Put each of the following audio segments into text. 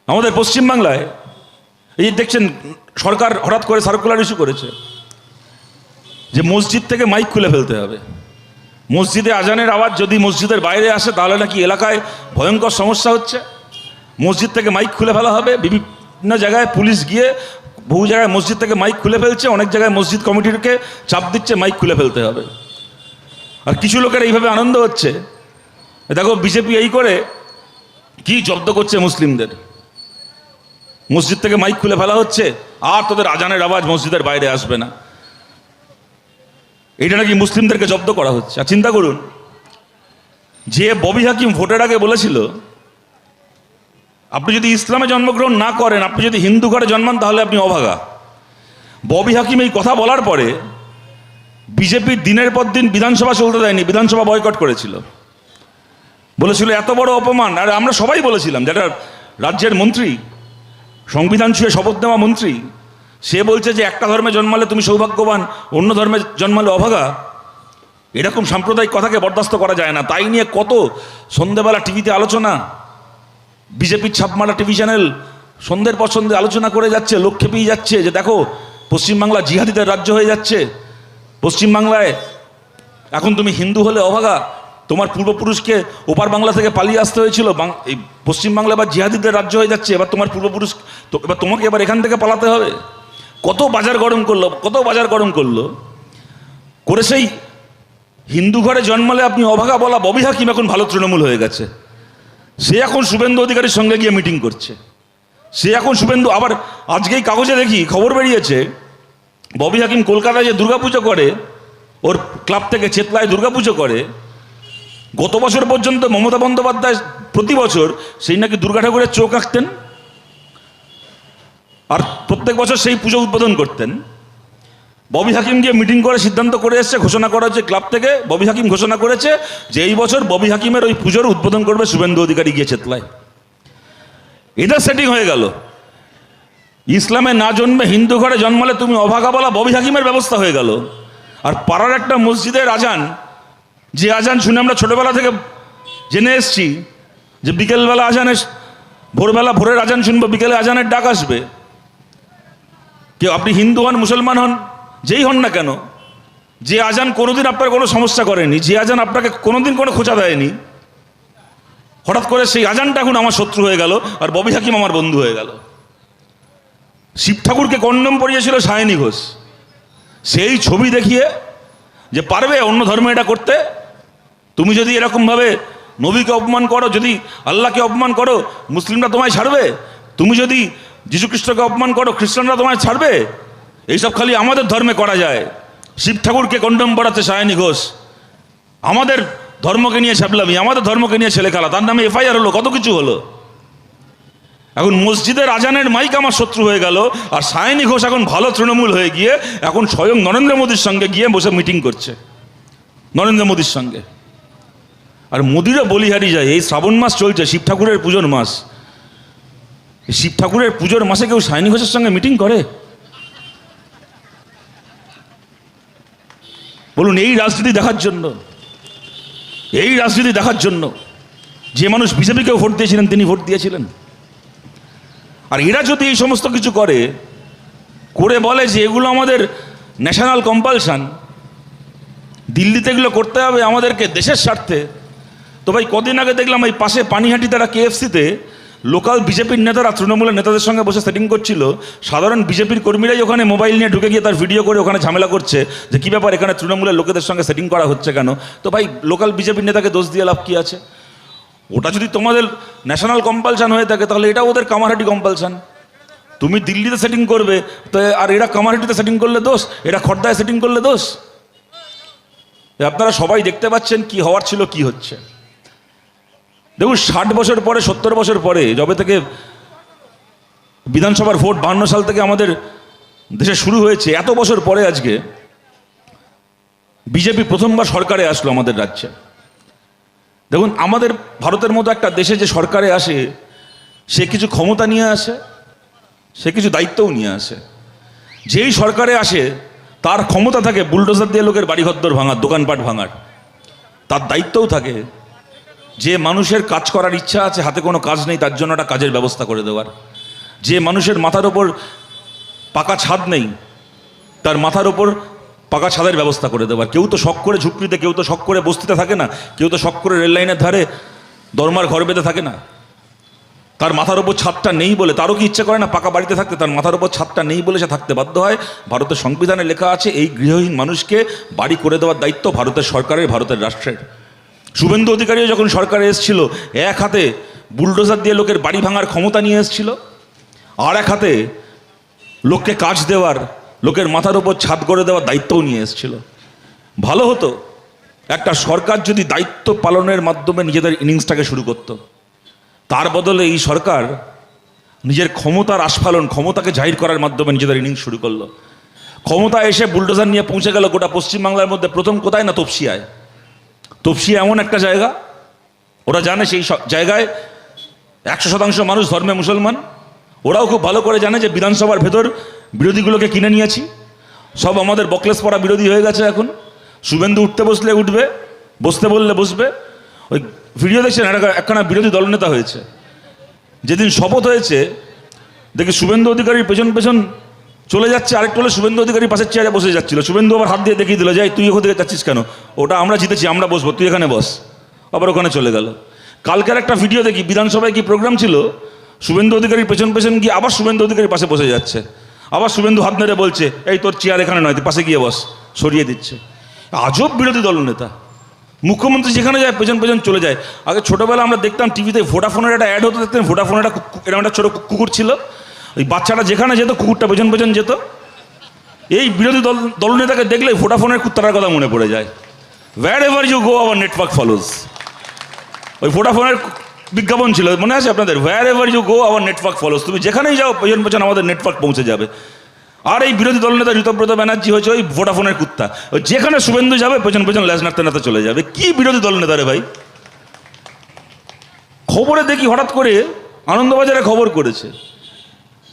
আমাদের পশ্চিমবাংলায় এই দেখছেন সরকার হঠাৎ করে সার্কুলার ইস্যু করেছে যে মসজিদ থেকে মাইক খুলে ফেলতে হবে। মসজিদে আজানের আওয়াজ যদি মসজিদের বাইরে আসে তাহলে নাকি এলাকায় ভয়ঙ্কর সমস্যা হচ্ছে। মসজিদ থেকে মাইক খুলে ফেলা হবে। বিভিন্ন জায়গায় পুলিশ গিয়ে বহু জায়গায় মসজিদ থেকে মাইক খুলে ফেলছে, অনেক জায়গায় মসজিদ কমিটিকে চাপ দিচ্ছে মাইক খুলে ফেলতে হবে। আর কিছু লোকের এইভাবে আনন্দ হচ্ছে, দেখো বিজেপি এই করে কি জব্দ করছে মুসলিমদের, মসজিদ থেকে মাইক খুলে ফেলা হচ্ছে আর তোদের আজানের আওয়াজ মসজিদের বাইরে আসবে না, এটা নাকি মুসলিমদেরকে জব্দ করা হচ্ছে। আর চিন্তা করুন, যে ববি হাকিম ভোটের আগে বলেছিল আপনি যদি ইসলামে জন্মগ্রহণ না করেন, আপনি যদি হিন্দু ঘরে জন্মান তাহলে আপনি অভাগা। ববি হাকিম এই কথা বলার পরে বিজেপির দিনের পর দিন বিধানসভা চলতে দেয়নি, বিধানসভা বয়কট করেছিল। বলেছিল এত বড় অপমান। আর আমরা সবাই বলেছিলাম, যেটা রাজ্যের মন্ত্রী, সংবিধান ছুঁয়ে শপথ নেওয়া মন্ত্রী, সে বলছে যে একটা ধর্মে জন্মালে তুমি সৌভাগ্যবান, অন্য ধর্মে জন্মালে অভাগা। এরকম সাম্প্রদায়িক কথাকে বরদাস্ত করা যায় না। তাই নিয়ে কত সন্ধ্যেবেলা টিভিতে আলোচনা, বিজেপির ছাপমারা টিভি চ্যানেল সন্ধ্যের পর সন্ধ্যে আলোচনা করে যাচ্ছে, লোক খেপেই যাচ্ছে যে দেখো পশ্চিমবাংলা জিহাদিদের রাজ্য হয়ে যাচ্ছে, পশ্চিমবাংলায় এখন তুমি হিন্দু হলে অভাগা, তোমার পূর্বপুরুষকে ওপার বাংলা থেকে পালিয়ে আসতে হয়েছিল, এই পশ্চিমবাংলা এবার জিহাদিদের রাজ্য হয়ে যাচ্ছে, এবার তোমার পূর্বপুরুষ এবার তোমাকে এবার এখান থেকে পালাতে হবে। কত বাজার গরম করলো, কত বাজার গরম করলো করে সেই হিন্দু ঘরে জন্মালে আপনি অভাগা বলা ববি হাকিম এখন ভালো তৃণমূল হয়ে গেছে। সে এখন শুভেন্দু অধিকারীর সঙ্গে গিয়ে মিটিং করছে। সে এখন শুভেন্দু, আবার আজকেই কাগজে দেখি খবর বেরিয়েছে, ববি হাকিম কলকাতায় যে দুর্গাপুজো করে, ওর ক্লাব থেকে চেতলায় দুর্গাপুজো করে, গত বছর পর্যন্ত মমতা বন্দ্যোপাধ্যায় প্রতি বছর সেই নাকি দুর্গা ঠাকুরের চোখ আঁকতেন আর প্রত্যেক বছর সেই পুজো উদ্বোধন করতেন। ববি হাকিম গিয়ে মিটিং করে সিদ্ধান্ত করে এসছে, ঘোষণা করা হচ্ছে ক্লাব থেকে, ববি হাকিম ঘোষণা করেছে যে এই বছর ববি হাকিমের ওই পুজোর উদ্বোধন করবে শুভেন্দু অধিকারী গিয়ে চেতলায়। এটা সেটিং হয়ে গেল। ইসলামে না জন্মে হিন্দু ঘরে জন্মালে তুমি অভাগা বলা ববি হাকিমের ব্যবস্থা হয়ে গেল। আর পাড়ার একটা মসজিদের আজান, যে আজান শুনে আমরা ছোটবেলা থেকে জেনে এসছি যে বিকেলবেলা আজানের, ভোরবেলা ভোরের আজান শুনবো, বিকেলে আজানের ডাক আসবে। কেউ আপনি হিন্দু হন, মুসলমান হন, যেই হন না কেন, যে আজান কোনোদিন আপনার কোনো সমস্যা করেনি, যে আজান আপনাকে কোনোদিন কোনো খোঁচা দেয়নি, হঠাৎ করে সেই আজানটা এখন আমার শত্রু হয়ে গেল আর ববি হাকিম আমার বন্ধু হয়ে গেল। শিব ঠাকুরকে কন্ডম পরিয়েছিল সায়নী ঘোষ, সেই ছবি দেখিয়ে যে পারবে অন্য ধর্মে এটা করতে, তুমি যদি এরকমভাবে নবীকে অপমান করো, যদি আল্লাহকে অপমান করো, মুসলিমরা তোমায় ছাড়বে? তুমি যদি যীশুখ্রিস্টকে অপমান করো, খ্রিস্টানরা তোমায় ছাড়বে? এইসব খালি আমাদের ধর্মে করা যায়। শিব ঠাকুরকে কন্ডম পড়াচ্ছে সায়নী ঘোষ, আমাদের ধর্মকে নিয়ে ছ্যাবলামি, আমাদের ধর্মকে নিয়ে ছেলে খেলা, তার নামে এফআইআর হলো, কত কিছু হলো। এখন মসজিদের আজানের মাইক আমার শত্রু হয়ে গেল, আর সায়নী ঘোষ এখন ভালো তৃণমূল হয়ে গিয়ে এখন স্বয়ং নরেন্দ্র মোদীর সঙ্গে গিয়ে বসে মিটিং করছে, নরেন্দ্র মোদীর সঙ্গে। আর মোদিরও বলিহারি যায়। এই শ্রাবণ মাস চলছে, শিব ঠাকুরের পুজোর মাস, শিব ঠাকুরের পুজোর মাসে কেউ সায়নী ঘোষের সঙ্গে মিটিং করে? বলুন, এই রাজনীতি দেখার জন্য, এই রাজনীতি দেখার জন্য যে মানুষ বিজেপিকেও ভোট দিয়েছিলেন তিনি ভোট দিয়েছিলেন। আর এরা যদি এই সমস্ত কিছু করে বলে যে এগুলো আমাদের ন্যাশনাল কম্পালশন, দিল্লিতে এগুলো করতে হবে আমাদেরকে দেশের স্বার্থে, তো ভাই কদিন আগে দেখলাম এই পাশে পানিহাটি তারা কেএফসিতে লোকাল বিজেপির নেতারা তৃণমূলের নেতাদের সঙ্গে বসে সেটিং করছিল। সাধারণ বিজেপির কর্মীরাই ওখানে মোবাইল নিয়ে ঢুকে গিয়ে তার ভিডিও করে ওখানে ঝামেলা করছে যে কী ব্যাপার, এখানে তৃণমূলের লোকেদের সঙ্গে সেটিং করা হচ্ছে কেন? তো ভাই লোকাল বিজেপির নেতাকে দোষ দিয়ে লাভ কী আছে? ওটা যদি তোমাদের ন্যাশনাল কম্পালশন হয়ে থাকে তাহলে এটা ওদের কামারহাটি কম্পালশন। তুমি দিল্লিতে সেটিং করবে তো, আর এরা কামারহাটিতে সেটিং করলে দোষ, এরা খড়দায় সেটিং করলে দোষ। আপনারা সবাই দেখতে পাচ্ছেন কি হওয়ার ছিল, কি হচ্ছে। দেখুন 60 বছর পরে, 70 বছর পরে, যবে থেকে বিধানসভার ভোট 52 সাল থেকে আমাদের দেশে শুরু হয়েছে, এত বছর পরে আজকে বিজেপি প্রথমবার সরকারে আসলো আমাদের রাজ্যে। দেখুন, আমাদের ভারতের মতো একটা দেশে যে সরকারে আসে, সে কিছু ক্ষমতা নিয়ে আসে, সে কিছু দায়িত্বও নিয়ে আসে। যেই সরকারে আসে তার ক্ষমতা থাকে বুলডোজার দিয়ে লোকের বাড়িঘর ভাঙার, দোকানপাট ভাঙার, তার দায়িত্বও থাকে যে মানুষের কাজ করার ইচ্ছা আছে, হাতে কোনো কাজ নেই, তার জন্য একটা কাজের ব্যবস্থা করে দেওয়ার। যে মানুষের মাথার ওপর পাকা ছাদ নেই, তার মাথার ওপর পাকা ছাদের ব্যবস্থা করে দেওয়ার। কেউ তো শখ করে ঝুপড়িতে, কেউ তো শখ করে বস্তিতে থাকে না, কেউ তো শখ করে রেল লাইনের ধারে দরমার ঘর বেঁধে থাকে না। তার মাথার ওপর ছাদটা নেই বলে, তারও কি ইচ্ছে করে না পাকা বাড়িতে থাকতে? তার মাথার ওপর ছাদটা নেই বলে সে থাকতে বাধ্য হয়। ভারতের সংবিধানে লেখা আছে এই গৃহহীন মানুষকে বাড়ি করে দেওয়ার দায়িত্ব ভারতের সরকারের, ভারতের রাষ্ট্রের। শুভেন্দু অধিকারীও যখন সরকারে এসেছিল, এক হাতে বুলডোজার দিয়ে লোকের বাড়ি ভাঙার ক্ষমতা নিয়ে এসেছিল, আর এক হাতে লোককে কাজ দেওয়ার, লোকের মাথার ওপর ছাদ করে দেওয়ার দায়িত্বও নিয়ে এসেছিল। ভালো হতো একটা সরকার যদি দায়িত্ব পালনের মাধ্যমে নিজেদের ইনিংসটাকে শুরু করত। তার বদলে এই সরকার নিজের ক্ষমতার আস্ফালন, ক্ষমতাকে জাহির করার মাধ্যমে নিজেদের ইনিংস শুরু করলো। ক্ষমতা এসে বুলডোজার নিয়ে পৌঁছে গেল গোটা পশ্চিমবাংলার মধ্যে। প্রথম কোথায় না, তপসিয়ায়। তপসিয়া এমন একটা জায়গা, ওরা জানে সেই জায়গায় 100% মানুষ ধর্মে মুসলমান। ওরাও খুব ভালো করে জানে যে বিধানসভার ভেতর বিরোধীগুলোকে কিনে নিয়েছি, সব আমাদের বকলেস পড়া বিরোধী হয়ে গেছে। এখন শুভেন্দু উঠতে বসলে উঠবে, বসতে বললে বসবে। ওই ভিডিও দেখছেন, একখানা বিরোধী দলনেতা হয়েছে, যেদিন শপথ হয়েছে দেখি শুভেন্দু অধিকারীর পেছন পেছন চলে যাচ্ছে, আরেকটু হলে শুভেন্দু অধিকারী পাশের চেয়ারে বসে যাচ্ছিল। শুভেন্দু আবার হাত দিয়ে দেখিয়ে দিল, যাই তুই ওখান থেকে যাচ্ছিস কেন, ওটা আমরা জিতেছি, আমরা বসবো, তুই এখানে বস। আবার ওখানে চলে গেল। কালকের একটা ভিডিও দেখি, বিধানসভায় কি প্রোগ্রাম ছিল, শুভেন্দু অধিকারীর পেছন পেছন গিয়ে আবার শুভেন্দু অধিকারীর পাশে বসে যাচ্ছে। আবার শুভেন্দু হাত নেড়ে বলছে, এই তোর চেয়ার এখানে নয়, তুই পাশে গিয়ে বস, সরিয়ে দিচ্ছে। আজব বিরোধী দলনেতা। মুখ্যমন্ত্রী যেখানে যায় পেছন পেছন চলে যায়। আগে ছোটোবেলা আমরা দেখতাম টিভিতে ভোডাফোনের একটা অ্যাড হতো, দেখতেন ভোডাফোনের এরকম একটা ছোটো কুকুর ছিল, ওই বাচ্চাটা যেখানে যেত কুকুরটা পেছন পেছন যেত। এই বিরোধী দলনেতাকে দেখলে ভোডাফোনের কুত্তাটার কথা মনে পড়ে যায়। Wherever you go our network follows. ওই ভোডাফোনের বিজ্ঞাপন ছিল, মনে আছে আপনাদের? Wherever you go our network follows. তুমি যেখানেই যাও পেছন পেছন আমাদের নেটওয়ার্ক পৌঁছে যাবে। আর এই বিরোধী দলনেতা ঋতব্রত ব্যানার্জি হয়েছে ওই ভোডাফোনের কুত্তা, ওই যেখানে শুভেন্দু যাবে পেছন পেছন ল্যাজ নাড়তে নাড়তে চলে যাবে। কি বিরোধী দলনেতা রে ভাই! খবরে দেখি হঠাৎ করে আনন্দবাজারে খবর করেছে,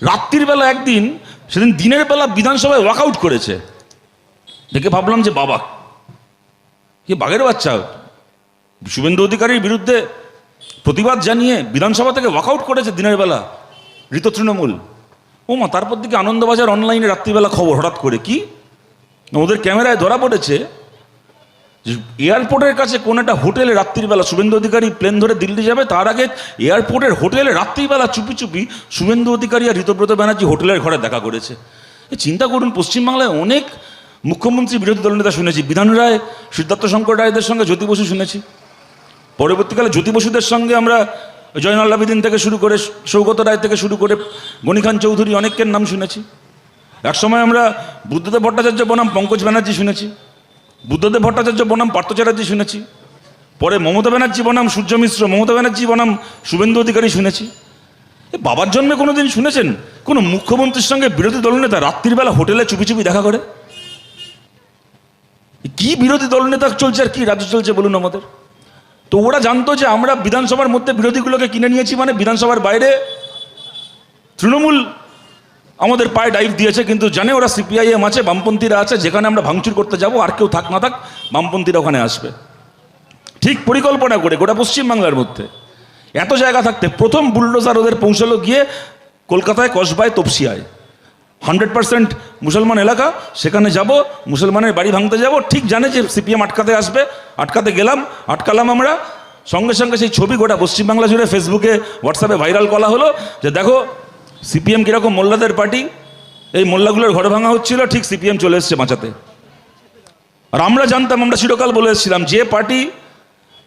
রাত্রির বেলা একদিন, সেদিন দিনের বেলা বিধানসভায় ওয়াকআউট করেছে। দেখে ভাবলাম যে বাবা, কি বাঘের বাচ্চা! শুভেন্দু অধিকারীর বিরুদ্ধে প্রতিবাদ জানিয়ে বিধানসভা থেকে ওয়াকআউট করেছে দিনের বেলা ঋত তৃণমূল। ও মা! তারপর দিকে আনন্দবাজার অনলাইনে রাত্রিবেলা খবর হঠাৎ করে কি ওদের ক্যামেরায় ধরা পড়েছে যে এয়ারপোর্টের কাছে কোন একটা হোটেলে রাত্রিবেলা শুভেন্দু অধিকারী প্লেন ধরে দিল্লি যাবে, তার আগে এয়ারপোর্টের হোটেলে রাত্রিবেলা চুপি চুপি শুভেন্দু অধিকারী আর ঋতব্রত ব্যানার্জি হোটেলের ঘরে দেখা করেছে। চিন্তা করুন, পশ্চিমবাংলায় অনেক মুখ্যমন্ত্রী বিরোধী দলনেতা শুনেছি। বিধান রায়, সিদ্ধার্থ শঙ্কর রায়দের সঙ্গে জ্যোতি বসু শুনেছি। পরবর্তীকালে জ্যোতি বসুদের সঙ্গে আমরা জয়নাল আবেদিন থেকে শুরু করে সৌগত রায় থেকে শুরু করে গণিখান চৌধুরী অনেকের নাম শুনেছি। একসময় আমরা বুদ্ধদেব ভট্টাচার্য বনাম পঙ্কজ ব্যানার্জি শুনেছি, বুদ্ধদেব ভট্টাচার্য বনাম পার্থ চ্যাটার্জি শুনেছি, পরে মমতা ব্যানার্জি বনাম সূর্য মিশ্র, মমতা ব্যানার্জি বনাম শুভেন্দু অধিকারী শুনেছি। বাবার জন্মে কোনো দিন শুনেছেন কোনো মুখ্যমন্ত্রীর সঙ্গে বিরোধী দলনেতা রাত্রিবেলা হোটেলে চুপি চুপি দেখা করে? কি বিরোধী দলনেতা চলছে আর কি রাজ্য চলছে বলুন আমাদের। তো ওরা জানতো যে আমরা বিধানসভার মধ্যে বিরোধীগুলোকে কিনে নিয়েছি, মানে বিধানসভার বাইরে তৃণমূল আমাদের পায়ে ডাইভ দিয়েছে, কিন্তু জানে ওরা সিপিআইএম আছে, বামপন্থীরা আছে, যেখানে আমরা ভাঙচুর করতে যাব আর কেউ থাক না থাক বামপন্থীরা ওখানে আসবে। ঠিক পরিকল্পনা করে গোটা পশ্চিমবাংলার মধ্যে এত জায়গা থাকতে প্রথম বুলডোজার ওদের পৌঁছলো গিয়ে কলকাতায়, কসবায়, তপসিয়ায়। 100% মুসলমান এলাকা, সেখানে যাব, মুসলমানের বাড়ি ভাঙতে যাব। ঠিক জানে যে সিপিএম আটকাতে আসবে, আটকাতে গেলাম, আটকালাম আমরা। সঙ্গে সঙ্গে সেই ছবি গোটা পশ্চিমবাংলা জুড়ে ফেসবুকে, হোয়াটসঅ্যাপে ভাইরাল করা হলো যে দেখো সিপিএম কীরকম মোল্লাদের পার্টি, এই মোল্লাগুলোর ঘর ভাঙা হচ্ছিল, ঠিক সিপিএম চলে এসছে বাঁচাতে। আর আমরা জানতাম, আমরা চিরকাল বলে এসেছিলাম, যে পার্টি,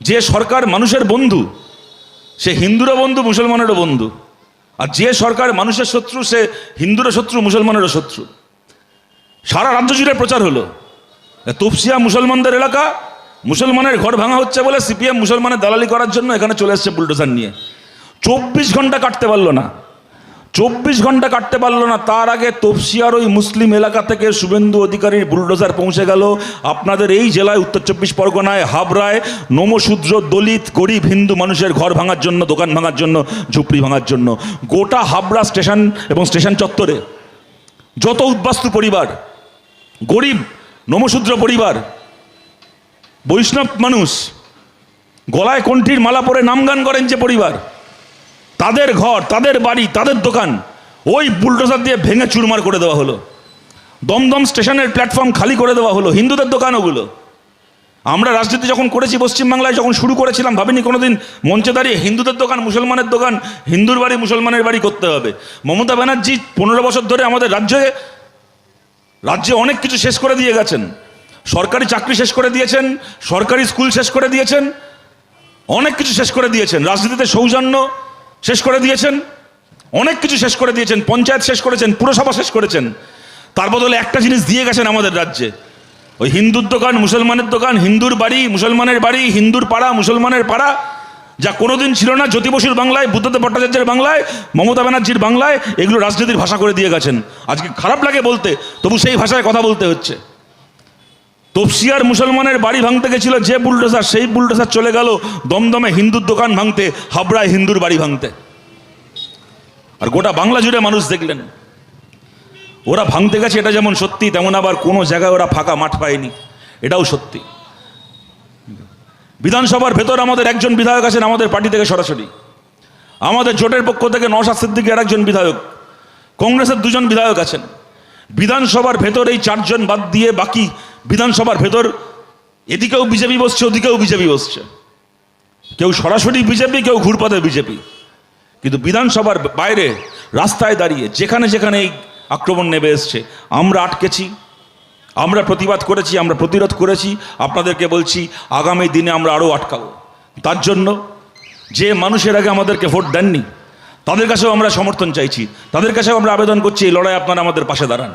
যে সরকার মানুষের বন্ধু, সে হিন্দুরও বন্ধু, মুসলমানেরও বন্ধু। আর যে সরকার মানুষের শত্রু, সে হিন্দুরও শত্রু, মুসলমানেরও শত্রু। সারা রাজ্য জুড়ে প্রচার হলো তপসিয়া মুসলমানদের এলাকা, মুসলমানের ঘর ভাঙা হচ্ছে বলে সিপিএম মুসলমানের দালালি করার জন্য এখানে চলে এসছে বুলডোজার নিয়ে। 24 ঘন্টা কাটতে পারলো না, 24 ঘন্টা কাটতে পারলো না, তার আগে তপসিয়ার ওই মুসলিম এলাকা থেকে শুভেন্দু অধিকারীর বুলডোজার পৌঁছে গেল আপনাদের এই জেলায়, উত্তর 24 পরগনায়, হাবড়ায়, নমশূদ্র, দলিত, গরিব হিন্দু মানুষের ঘর ভাঙার জন্য, দোকান ভাঙার জন্য, ঝুপড়ি ভাঙার জন্য। গোটা হাবড়া স্টেশন এবং স্টেশন চত্বরে যত উদ্বাস্তু পরিবার, গরিব নমশূদ্র পরিবার, বৈষ্ণব মানুষ, গলায় কণ্ঠির মালা পরে নামগান করেন যে পরিবার, তাদের ঘর, তাদের বাড়ি, তাদের দোকান ওই বুলডোজার দিয়ে ভেঙে চুরমার করে দেওয়া হলো। দমদম স্টেশনের প্ল্যাটফর্ম খালি করে দেওয়া হলো, হিন্দুদের দোকান ওগুলো। আমরা রাজনীতি যখন করেছি পশ্চিমবাংলায়, যখন শুরু করেছিলাম, ভাবিনি কোনোদিন মঞ্চে দাঁড়িয়ে হিন্দুদের দোকান, মুসলমানের দোকান, হিন্দুর বাড়ি মুসলমানের বাড়ি করতে হবে। মমতা ব্যানার্জি 15 বছর ধরে আমাদের রাজ্যে অনেক কিছু শেষ করে দিয়ে গেছেন। সরকারি চাকরি শেষ করে দিয়েছেন, সরকারি স্কুল শেষ করে দিয়েছেন, অনেক কিছু শেষ করে দিয়েছেন। রাজনীতিতে সৌজন্য শেষ করে দিয়েছেন, অনেক কিছু শেষ করে দিয়েছেন। পঞ্চায়েত শেষ করেছেন, পুরসভা শেষ করেছেন। তার বদলে একটা জিনিস দিয়ে গেছেন আমাদের রাজ্যে, ওই হিন্দুর দোকান, মুসলমানের দোকান, হিন্দুর বাড়ি, মুসলমানের বাড়ি, হিন্দুর পাড়া, মুসলমানের পাড়া, যা কোনোদিন ছিল না জ্যোতি বসুর বাংলায়, বুদ্ধদেব ভট্টাচার্যের বাংলায়, মমতা ব্যানার্জির বাংলায়। এগুলো রাজনীতির ভাষা করে দিয়ে গেছেন। আজকে খারাপ লাগে বলতে, তবু সেই ভাষায় কথা বলতে হচ্ছে। তপসিয়ার মুসলমানের বাড়ি ভাঙতে গেছিল যে বুলডোজার, সেই বুলডোজার চলে গেল দমদমে হিন্দুর দোকান ভাঙতে, হাবড়ায় হিন্দুর বাড়ি ভাঙতে। আর গোটা বাংলা জুড়ে মানুষ দেখলেন ওরা ভাঙতে গেছে, এটা যেমন সত্যি, তেমন আবার কোনো জায়গায় ওরা ফাঁকা মাঠ পায়নি, এটাও সত্যি। বিধানসভার ভেতর আমাদের একজন বিধায়ক আছেন আমাদের পার্টি থেকে সরাসরি, আমাদের জোটের পক্ষ থেকে নওশাদ সিদ্দিকীর একজন বিধায়ক, কংগ্রেসের 2জন বিধায়ক আছেন। বিধানসভার ভেতর এই 4 জন বাদ দিয়ে বাকি বিধানসভার ভেতর এদিকেও বিজেপি বসছে, ওদিকেও বিজেপি বসছে। কেউ সরাসরি বিজেপি, কেউ ঘুরপথে বিজেপি। কিন্তু বিধানসভার বাইরে রাস্তায় দাঁড়িয়ে যেখানে যেখানে এই আক্রমণ নেমে এসছে, আমরা আটকেছি, আমরা প্রতিবাদ করেছি, আমরা প্রতিরোধ করেছি। আপনাদেরকে বলছি আগামী দিনে আমরা আরও আটকাবো। তার জন্য যে মানুষের আগে আমাদেরকে ভোট দেননি তাদের কাছেও আমরা সমর্থন চাইছি, তাদের কাছেও আমরা আবেদন করছি এই লড়াই আপনারা আমাদের পাশে দাঁড়ান।